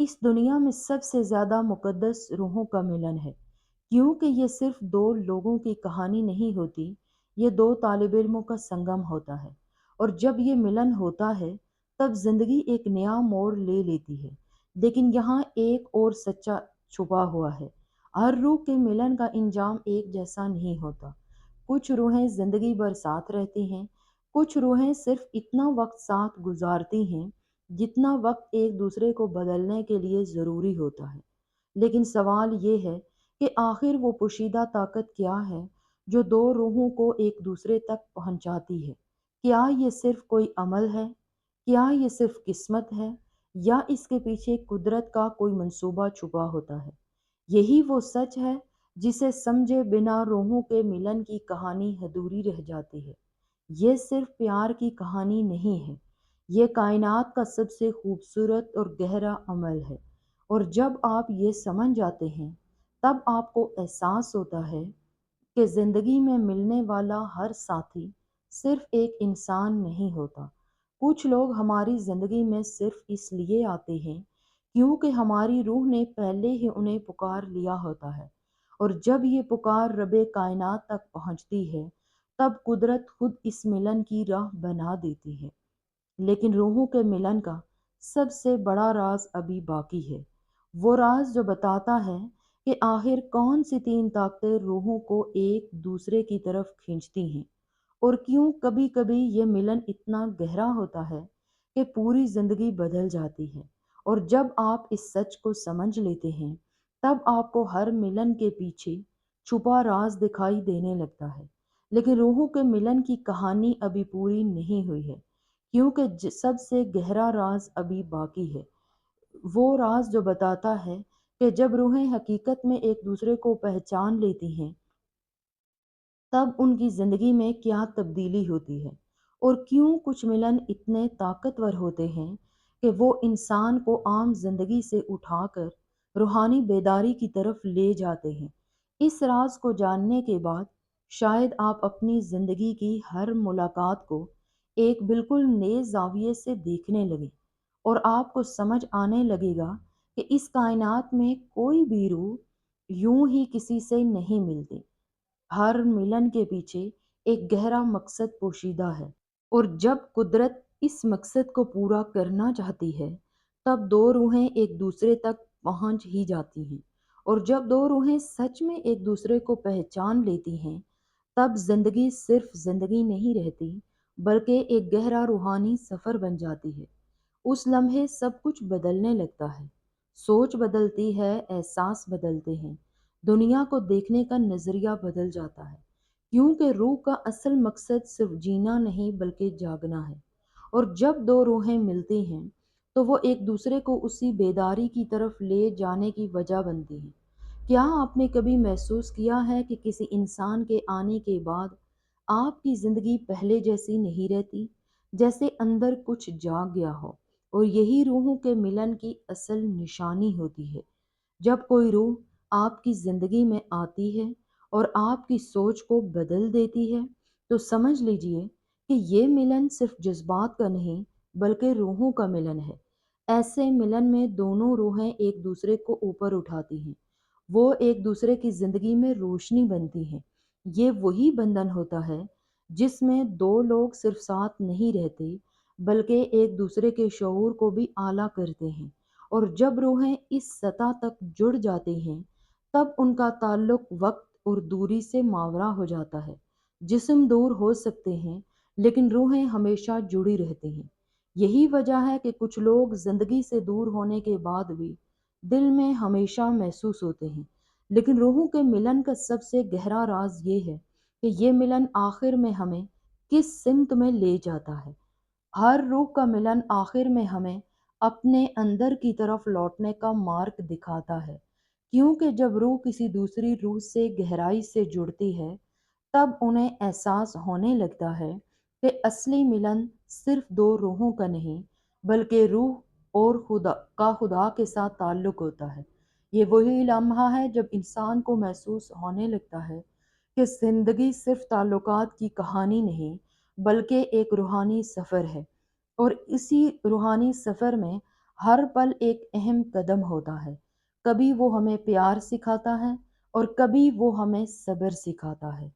اس دنیا میں سب سے زیادہ مقدس روحوں کا ملن ہے، کیونکہ یہ صرف دو لوگوں کی کہانی نہیں ہوتی، یہ دو طالب علموں کا سنگم ہوتا ہے۔ اور جب یہ ملن ہوتا ہے تب زندگی ایک نیا موڑ لے لیتی ہے۔ لیکن یہاں ایک اور سچا چھپا ہوا ہے، ہر روح کے ملن کا انجام ایک جیسا نہیں ہوتا۔ کچھ روحیں زندگی بھر ساتھ رہتی ہیں، کچھ روحیں صرف اتنا وقت ساتھ گزارتی ہیں جتنا وقت ایک دوسرے کو بدلنے کے لیے ضروری ہوتا ہے۔ لیکن سوال یہ ہے کہ آخر وہ پوشیدہ طاقت کیا ہے جو دو روحوں کو ایک دوسرے تک پہنچاتی ہے؟ کیا یہ صرف کوئی عمل ہے؟ کیا یہ صرف قسمت ہے؟ یا اس کے پیچھے قدرت کا کوئی منصوبہ چھپا ہوتا ہے؟ یہی وہ سچ ہے جسے سمجھے بنا روحوں کے ملن کی کہانی ادھوری رہ جاتی ہے۔ یہ صرف پیار کی کہانی نہیں ہے، یہ کائنات کا سب سے خوبصورت اور گہرا عمل ہے۔ اور جب آپ یہ سمجھ جاتے ہیں تب آپ کو احساس ہوتا ہے کہ زندگی میں ملنے والا ہر ساتھی صرف ایک انسان نہیں ہوتا۔ کچھ لوگ ہماری زندگی میں صرف اس لیے آتے ہیں کیونکہ ہماری روح نے پہلے ہی انہیں پکار لیا ہوتا ہے، اور جب یہ پکار رب کائنات تک پہنچتی ہے تب قدرت خود اس ملن کی راہ بنا دیتی ہے۔ لیکن روحوں کے ملن کا سب سے بڑا راز ابھی باقی ہے، وہ راز جو بتاتا ہے کہ آخر کون سی تین طاقتیں روحوں کو ایک دوسرے کی طرف کھینچتی ہیں، اور کیوں کبھی کبھی یہ ملن اتنا گہرا ہوتا ہے کہ پوری زندگی بدل جاتی ہے۔ اور جب آپ اس سچ کو سمجھ لیتے ہیں تب آپ کو ہر ملن کے پیچھے چھپا راز دکھائی دینے لگتا ہے۔ لیکن روحوں کے ملن کی کہانی ابھی پوری نہیں ہوئی ہے، کیونکہ سب سے گہرا راز ابھی باقی ہے، وہ راز جو بتاتا ہے کہ جب روحیں حقیقت میں ایک دوسرے کو پہچان لیتی ہیں تب ان کی زندگی میں کیا تبدیلی ہوتی ہے، اور کیوں کچھ ملن اتنے طاقتور ہوتے ہیں کہ وہ انسان کو عام زندگی سے اٹھا کر روحانی بیداری کی طرف لے جاتے ہیں۔ اس راز کو جاننے کے بعد شاید آپ اپنی زندگی کی ہر ملاقات کو ایک بالکل نئے زاویے سے دیکھنے لگیں، اور آپ کو سمجھ آنے لگے گا کہ اس کائنات میں کوئی بھی روح یوں ہی کسی سے نہیں ملتی، ہر ملن کے پیچھے ایک گہرا مقصد پوشیدہ ہے۔ اور جب قدرت اس مقصد کو پورا کرنا چاہتی ہے تب دو روحیں ایک دوسرے تک پہنچ ہی جاتی ہیں، اور جب دو روحیں سچ میں ایک دوسرے کو پہچان لیتی ہیں تب زندگی صرف زندگی نہیں رہتی، بلکہ ایک گہرا روحانی سفر بن جاتی ہے۔ اس لمحے سب کچھ بدلنے لگتا ہے، سوچ بدلتی ہے، احساس بدلتے ہیں، دنیا کو دیکھنے کا نظریہ بدل جاتا ہے، کیونکہ روح کا اصل مقصد صرف جینا نہیں بلکہ جاگنا ہے۔ اور جب دو روحیں ملتی ہیں تو وہ ایک دوسرے کو اسی بیداری کی طرف لے جانے کی وجہ بنتی ہیں۔ کیا آپ نے کبھی محسوس کیا ہے کہ کسی انسان کے آنے کے بعد آپ کی زندگی پہلے جیسی نہیں رہتی، جیسے اندر کچھ جاگ گیا ہو؟ اور یہی روحوں کے ملن کی اصل نشانی ہوتی ہے۔ جب کوئی روح آپ کی زندگی میں آتی ہے اور آپ کی سوچ کو بدل دیتی ہے تو سمجھ لیجئے کہ یہ ملن صرف جذبات کا نہیں بلکہ روحوں کا ملن ہے۔ ایسے ملن میں دونوں روحیں ایک دوسرے کو اوپر اٹھاتی ہیں، وہ ایک دوسرے کی زندگی میں روشنی بنتی ہیں۔ یہ وہی بندھن ہوتا ہے جس میں دو لوگ صرف ساتھ نہیں رہتے بلکہ ایک دوسرے کے شعور کو بھی اعلیٰ کرتے ہیں۔ اور جب روحیں اس سطح تک جڑ جاتی ہیں تب ان کا تعلق وقت اور دوری سے ماورا ہو جاتا ہے۔ جسم دور ہو سکتے ہیں لیکن روحیں ہمیشہ جڑی رہتی ہیں۔ یہی وجہ ہے کہ کچھ لوگ زندگی سے دور ہونے کے بعد بھی دل میں ہمیشہ محسوس ہوتے ہیں، لیکن روحوں کے ملن کا سب سے گہرا راز یہ ہے کہ یہ ملن آخر میں ہمیں کس سمت میں لے جاتا ہے۔ ہر روح کا ملن آخر میں ہمیں اپنے اندر کی طرف لوٹنے کا مارگ دکھاتا ہے، کیونکہ جب روح کسی دوسری روح سے گہرائی سے جڑتی ہے تب انہیں احساس ہونے لگتا ہے کہ اصلی ملن صرف دو روحوں کا نہیں بلکہ روح اور خدا کے ساتھ تعلق ہوتا ہے۔ یہ وہی لمحہ ہے جب انسان کو محسوس ہونے لگتا ہے کہ زندگی صرف تعلقات کی کہانی نہیں بلکہ ایک روحانی سفر ہے، اور اسی روحانی سفر میں ہر پل ایک اہم قدم ہوتا ہے۔ کبھی وہ ہمیں پیار سکھاتا ہے اور کبھی وہ ہمیں صبر سکھاتا ہے۔